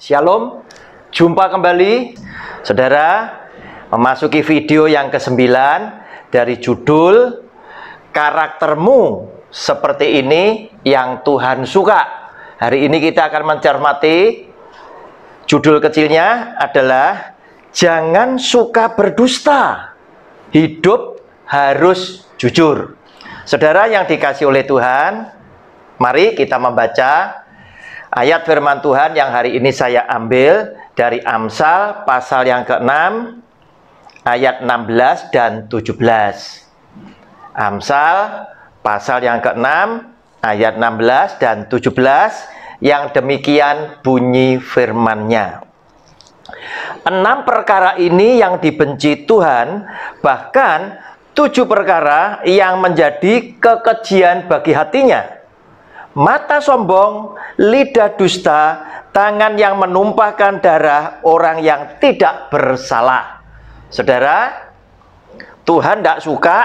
Shalom, jumpa kembali saudara, memasuki video yang ke-9 dari judul Karaktermu Seperti Ini Yang Tuhan Suka. Hari ini kita akan mencermati judul kecilnya adalah Jangan Suka Berdusta, Hidup Harus Jujur. Saudara yang dikasihi oleh Tuhan, mari kita membaca ayat firman Tuhan yang hari ini saya ambil dari Amsal pasal yang ke-6 ayat 16 dan 17. Amsal pasal yang ke-6 ayat 16 dan 17 yang demikian bunyi firman-Nya. 6 perkara ini yang dibenci Tuhan, bahkan 7 perkara yang menjadi kekejian bagi hatinya. Mata sombong, lidah dusta, tangan yang menumpahkan darah orang yang tidak bersalah. Saudara, Tuhan tidak suka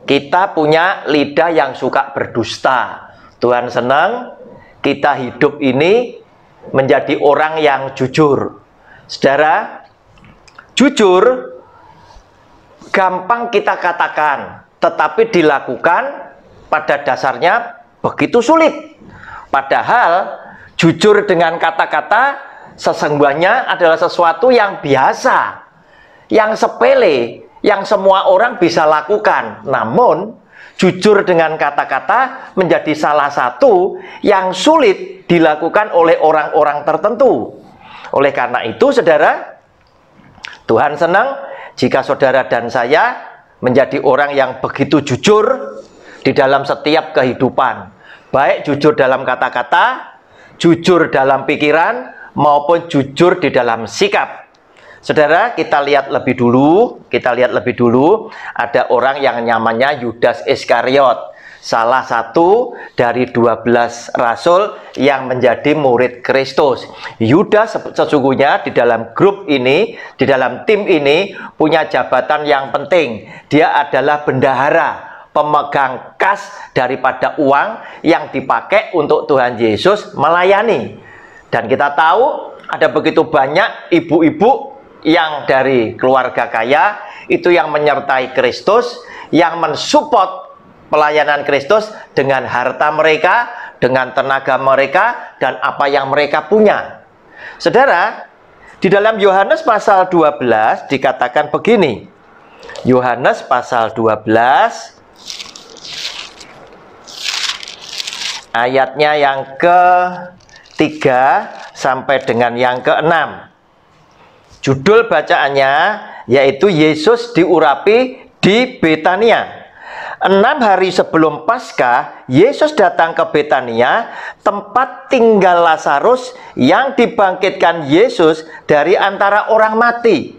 kita punya lidah yang suka berdusta. Tuhan senang kita hidup ini menjadi orang yang jujur. Saudara, jujur gampang kita katakan, tetapi dilakukan pada dasarnya begitu sulit. Padahal jujur dengan kata-kata sesungguhnya adalah sesuatu yang biasa, yang sepele, yang semua orang bisa lakukan. Namun jujur dengan kata-kata menjadi salah satu yang sulit dilakukan oleh orang-orang tertentu. Oleh karena itu saudara, Tuhan senang jika saudara dan saya menjadi orang yang begitu jujur di dalam setiap kehidupan, baik jujur dalam kata-kata, jujur dalam pikiran, maupun jujur di dalam sikap. Saudara, kita lihat lebih dulu, ada orang yang namanya Yudas Iskariot, salah satu dari 12 rasul yang menjadi murid Kristus. Yudas sesungguhnya di dalam grup ini, di dalam tim ini punya jabatan yang penting. Dia adalah bendahara, pemegang kas daripada uang yang dipakai untuk Tuhan Yesus melayani. Dan kita tahu ada begitu banyak ibu-ibu yang dari keluarga kaya itu yang menyertai Kristus, yang mensupport pelayanan Kristus dengan harta mereka, dengan tenaga mereka, dan apa yang mereka punya. Saudara, di dalam Yohanes pasal 12 dikatakan begini. Yohanes pasal 12 ayatnya yang ke-3 sampai dengan yang ke-6. Judul bacaannya yaitu Yesus diurapi di Betania. 6 hari sebelum Paskah, Yesus datang ke Betania, tempat tinggal Lazarus yang dibangkitkan Yesus dari antara orang mati.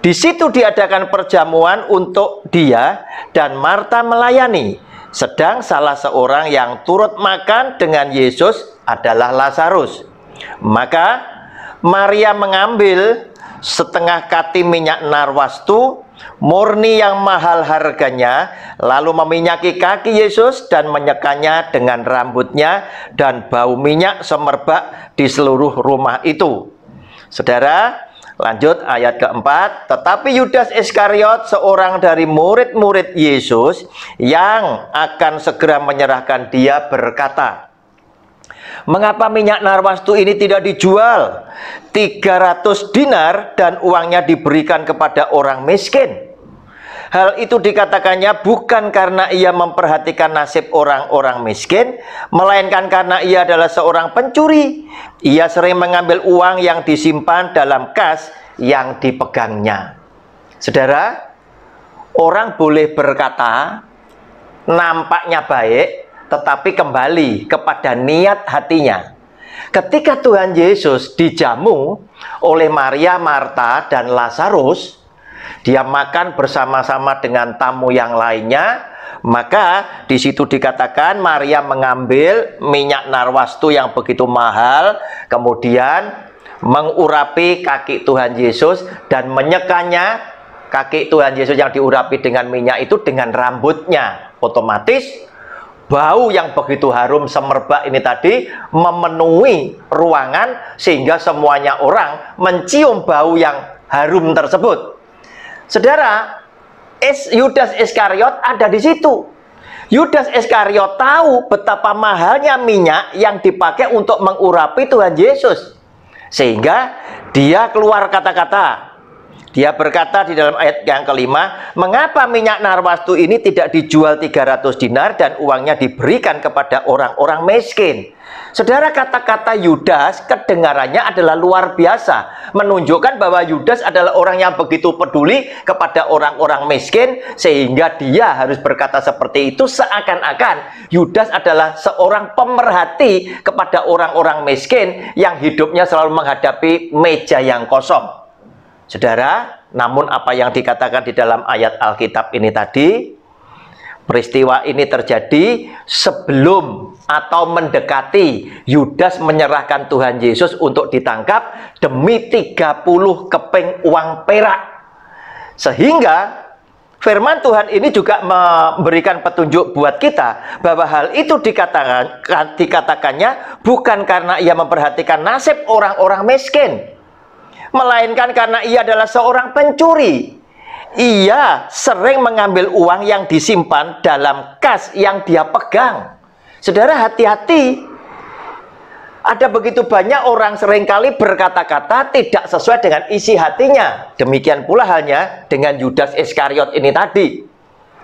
Di situ diadakan perjamuan untuk dia dan Marta melayani. Sedang salah seorang yang turut makan dengan Yesus adalah Lazarus. Maka Maria mengambil setengah kati minyak narwastu murni yang mahal harganya, lalu meminyaki kaki Yesus dan menyekanya dengan rambutnya, dan bau minyak semerbak di seluruh rumah itu. Saudara, lanjut ayat keempat. Tetapi Yudas Iskariot, seorang dari murid-murid Yesus yang akan segera menyerahkan dia, berkata, "Mengapa minyak narwastu ini tidak dijual 300 dinar dan uangnya diberikan kepada orang miskin?" Hal itu dikatakannya bukan karena ia memperhatikan nasib orang-orang miskin, melainkan karena ia adalah seorang pencuri. Ia sering mengambil uang yang disimpan dalam kas yang dipegangnya. Saudara, orang boleh berkata nampaknya baik, tetapi kembali kepada niat hatinya. Ketika Tuhan Yesus dijamu oleh Maria, Marta, dan Lazarus, dia makan bersama-sama dengan tamu yang lainnya. Maka di situ dikatakan Maria mengambil minyak narwastu yang begitu mahal, kemudian mengurapi kaki Tuhan Yesus dan menyekanya kaki Tuhan Yesus yang diurapi dengan minyak itu dengan rambutnya. Otomatis Bau yang begitu harum semerbak ini tadi memenuhi ruangan sehingga semuanya orang mencium bau yang harum tersebut. Saudara, Yudas Iskariot ada di situ. Yudas Iskariot tahu betapa mahalnya minyak yang dipakai untuk mengurapi Tuhan Yesus. Sehingga dia keluar kata-kata. Dia berkata di dalam ayat yang kelima, mengapa minyak narwastu ini tidak dijual 300 dinar dan uangnya diberikan kepada orang-orang miskin? Saudara, kata-kata Yudas kedengarannya adalah luar biasa, menunjukkan bahwa Yudas adalah orang yang begitu peduli kepada orang-orang miskin, sehingga dia harus berkata seperti itu, seakan-akan Yudas adalah seorang pemerhati kepada orang-orang miskin yang hidupnya selalu menghadapi meja yang kosong. Saudara, namun apa yang dikatakan di dalam ayat Alkitab ini tadi, peristiwa ini terjadi sebelum atau mendekati Yudas menyerahkan Tuhan Yesus untuk ditangkap demi 30 keping uang perak. Sehingga firman Tuhan ini juga memberikan petunjuk buat kita bahwa hal itu dikatakannya bukan karena ia memperhatikan nasib orang-orang miskin, melainkan karena ia adalah seorang pencuri. Ia sering mengambil uang yang disimpan dalam kas yang dia pegang. Saudara, hati-hati. Ada begitu banyak orang seringkali berkata-kata tidak sesuai dengan isi hatinya. Demikian pula halnya dengan Yudas Iskariot ini tadi.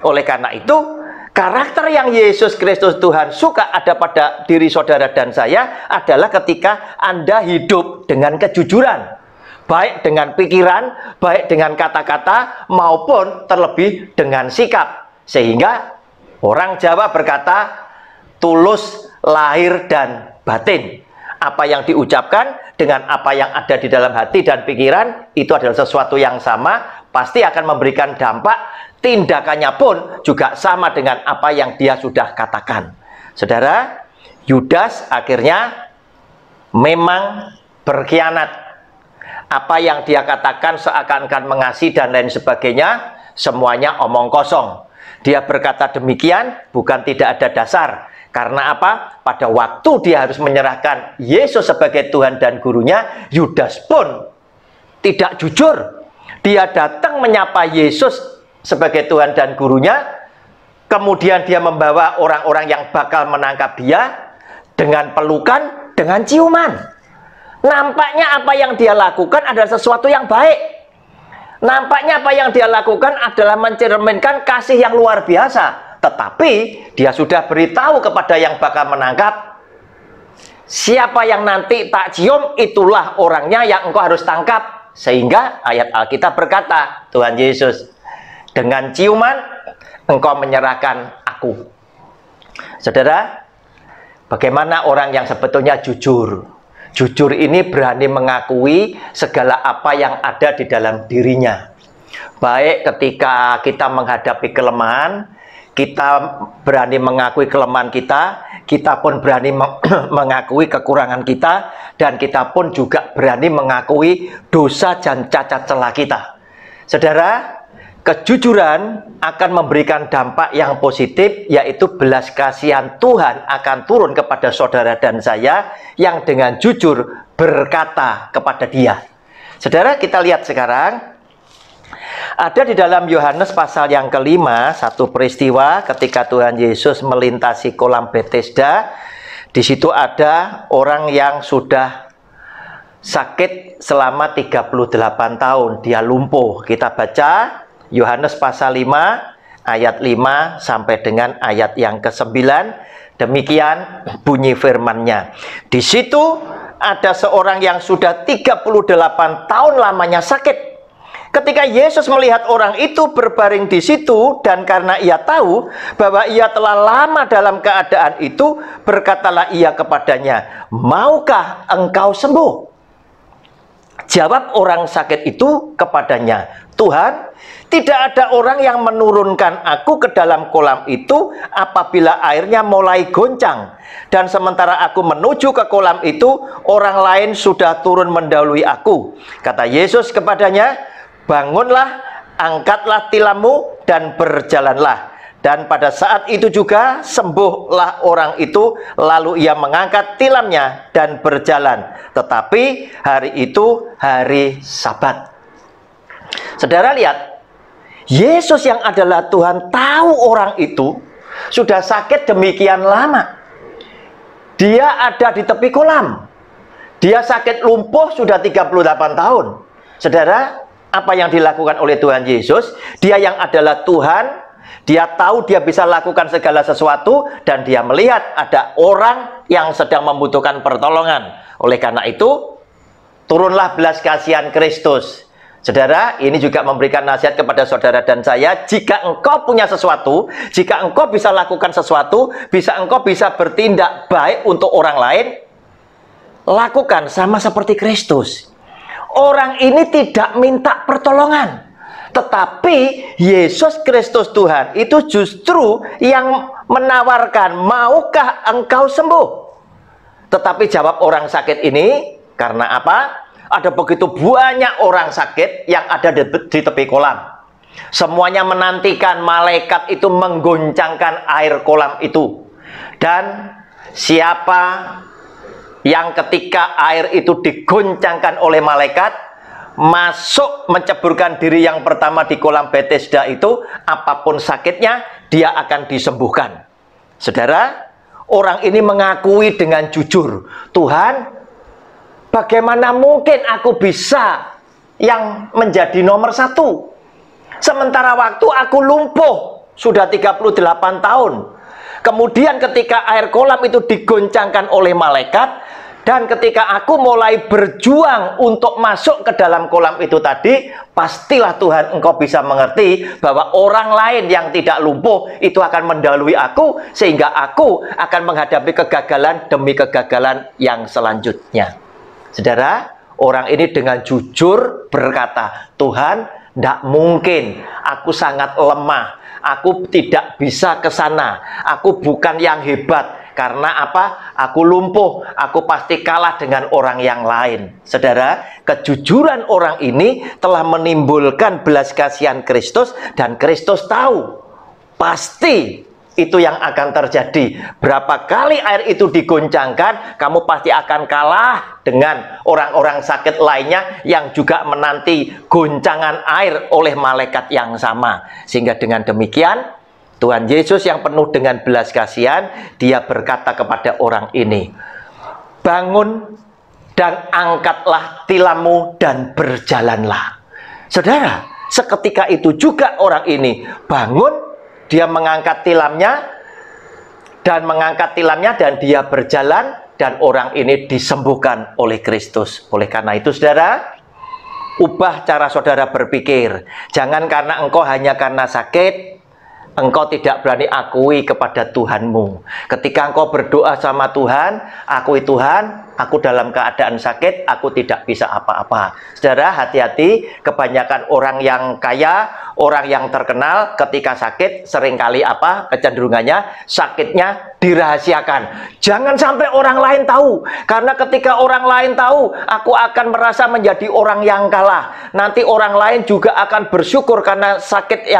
Oleh karena itu, karakter yang Yesus Kristus Tuhan suka ada pada diri saudara dan saya adalah ketika Anda hidup dengan kejujuran. Baik dengan pikiran, baik dengan kata-kata, maupun terlebih dengan sikap. Sehingga orang Jawa berkata, tulus lahir dan batin. Apa yang diucapkan dengan apa yang ada di dalam hati dan pikiran, itu adalah sesuatu yang sama, pasti akan memberikan dampak. Tindakannya pun juga sama dengan apa yang dia sudah katakan. Saudara, Yudas akhirnya memang berkhianat. Apa yang dia katakan seakan-akan mengasihi dan lain sebagainya, semuanya omong kosong. Dia berkata demikian bukan tidak ada dasar. Karena apa? Pada waktu dia harus menyerahkan Yesus sebagai Tuhan dan gurunya, Yudas pun tidak jujur. Dia datang menyapa Yesus sebagai Tuhan dan gurunya, kemudian dia membawa orang-orang yang bakal menangkap dia dengan pelukan, dengan ciuman. Nampaknya apa yang dia lakukan adalah sesuatu yang baik. Nampaknya apa yang dia lakukan adalah mencerminkan kasih yang luar biasa. Tetapi dia sudah beritahu kepada yang bakal menangkap, siapa yang nanti tak cium, itulah orangnya yang engkau harus tangkap. Sehingga ayat Alkitab berkata, Tuhan Yesus, dengan ciuman engkau menyerahkan aku. Saudara, bagaimana orang yang sebetulnya jujur? Jujur ini berani mengakui segala apa yang ada di dalam dirinya. Baik ketika kita menghadapi kelemahan, kita berani mengakui kelemahan kita, kita pun berani mengakui kekurangan kita, dan kita pun juga berani mengakui dosa dan cacat celah kita. Saudara, kejujuran akan memberikan dampak yang positif, yaitu belas kasihan Tuhan akan turun kepada saudara dan saya yang dengan jujur berkata kepada dia. Saudara, kita lihat sekarang ada di dalam Yohanes pasal yang kelima satu peristiwa ketika Tuhan Yesus melintasi kolam Bethesda. Di situ ada orang yang sudah sakit selama 38 tahun, dia lumpuh. Kita baca Yohanes pasal 5 ayat 5 sampai dengan ayat yang ke-9. Demikian bunyi firman-Nya. Di situ ada seorang yang sudah 38 tahun lamanya sakit. Ketika Yesus melihat orang itu berbaring di situ, dan karena ia tahu bahwa ia telah lama dalam keadaan itu, berkatalah ia kepadanya, "Maukah engkau sembuh?" Jawab orang sakit itu kepadanya, "Tuhan, tidak ada orang yang menurunkan aku ke dalam kolam itu apabila airnya mulai goncang. Dan sementara aku menuju ke kolam itu, orang lain sudah turun mendahului aku." Kata Yesus kepadanya, "Bangunlah, angkatlah tilammu dan berjalanlah." Dan pada saat itu juga sembuhlah orang itu, lalu ia mengangkat tilamnya dan berjalan. Tetapi hari itu hari Sabat. Saudara lihat, Yesus yang adalah Tuhan tahu orang itu sudah sakit demikian lama. Dia ada di tepi kolam. Dia sakit lumpuh sudah 38 tahun. Saudara, apa yang dilakukan oleh Tuhan Yesus? Dia yang adalah Tuhan, dia tahu dia bisa lakukan segala sesuatu, dan dia melihat ada orang yang sedang membutuhkan pertolongan. Oleh karena itu, turunlah belas kasihan Kristus. Saudara, ini juga memberikan nasihat kepada saudara dan saya. Jika engkau punya sesuatu, jika engkau bisa lakukan sesuatu, engkau bisa bertindak baik untuk orang lain, lakukan sama seperti Kristus. Orang ini tidak minta pertolongan, tetapi Yesus Kristus Tuhan itu justru yang menawarkan, maukah engkau sembuh? Tetapi jawab orang sakit ini, karena apa? Ada begitu banyak orang sakit yang ada di tepi kolam. Semuanya menantikan malaikat itu menggoncangkan air kolam itu. Dan siapa yang ketika air itu digoncangkan oleh malaikat, masuk menceburkan diri yang pertama di kolam Bethesda itu, apapun sakitnya, dia akan disembuhkan. Saudara, orang ini mengakui dengan jujur, Tuhan, bagaimana mungkin aku bisa yang menjadi nomor 1? Sementara waktu aku lumpuh sudah 38 tahun. Kemudian ketika air kolam itu digoncangkan oleh malaikat, dan ketika aku mulai berjuang untuk masuk ke dalam kolam itu tadi, pastilah Tuhan engkau bisa mengerti bahwa orang lain yang tidak lumpuh itu akan mendahului aku, sehingga aku akan menghadapi kegagalan demi kegagalan yang selanjutnya. Saudara, orang ini dengan jujur berkata, Tuhan, tidak mungkin, aku sangat lemah, aku tidak bisa ke sana, aku bukan yang hebat. Karena apa? Aku lumpuh, aku pasti kalah dengan orang yang lain. Saudara, kejujuran orang ini telah menimbulkan belas kasihan Kristus, dan Kristus tahu pasti itu yang akan terjadi. Berapa kali air itu digoncangkan, kamu pasti akan kalah dengan orang-orang sakit lainnya yang juga menanti goncangan air oleh malaikat yang sama. Sehingga dengan demikian, Tuhan Yesus yang penuh dengan belas kasihan, dia berkata kepada orang ini, bangun dan angkatlah tilammu dan berjalanlah. Saudara, seketika itu juga orang ini bangun, dia mengangkat tilamnya, dan dia berjalan, dan orang ini disembuhkan oleh Kristus. Oleh karena itu, saudara, ubah cara saudara berpikir. Jangan karena engkau hanya karena sakit, engkau tidak berani akui kepada Tuhanmu. Ketika engkau berdoa sama Tuhan, akui Tuhan, aku dalam keadaan sakit, aku tidak bisa apa-apa. Saudara, hati-hati, kebanyakan orang yang kaya, orang yang terkenal, ketika sakit, seringkali apa? Kecenderungannya, sakitnya dirahasiakan. Jangan sampai orang lain tahu. Karena ketika orang lain tahu, aku akan merasa menjadi orang yang kalah. Nanti orang lain juga akan bersyukur karena sakit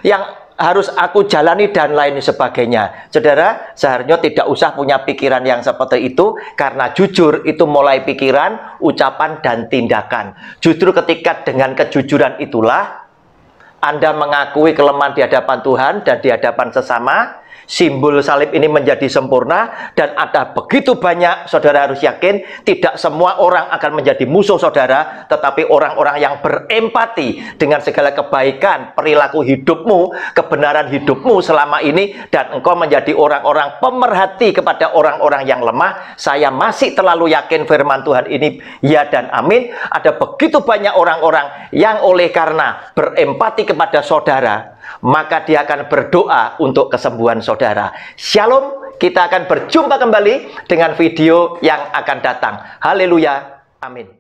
yang harus aku jalani dan lain sebagainya. Saudara, seharusnya tidak usah punya pikiran yang seperti itu, karena jujur itu mulai pikiran, ucapan, dan tindakan. Justru ketika dengan kejujuran itulah Anda mengakui kelemahan di hadapan Tuhan dan di hadapan sesama, simbol salib ini menjadi sempurna, dan ada begitu banyak, saudara harus yakin, tidak semua orang akan menjadi musuh saudara, tetapi orang-orang yang berempati dengan segala kebaikan, perilaku hidupmu, kebenaran hidupmu selama ini, dan engkau menjadi orang-orang pemerhati kepada orang-orang yang lemah. Saya masih terlalu yakin firman Tuhan ini, ya dan amin. Ada begitu banyak orang-orang yang oleh karena berempati kepada saudara, maka dia akan berdoa untuk kesembuhan saudara. Shalom, kita akan berjumpa kembali dengan video yang akan datang. Haleluya, amin.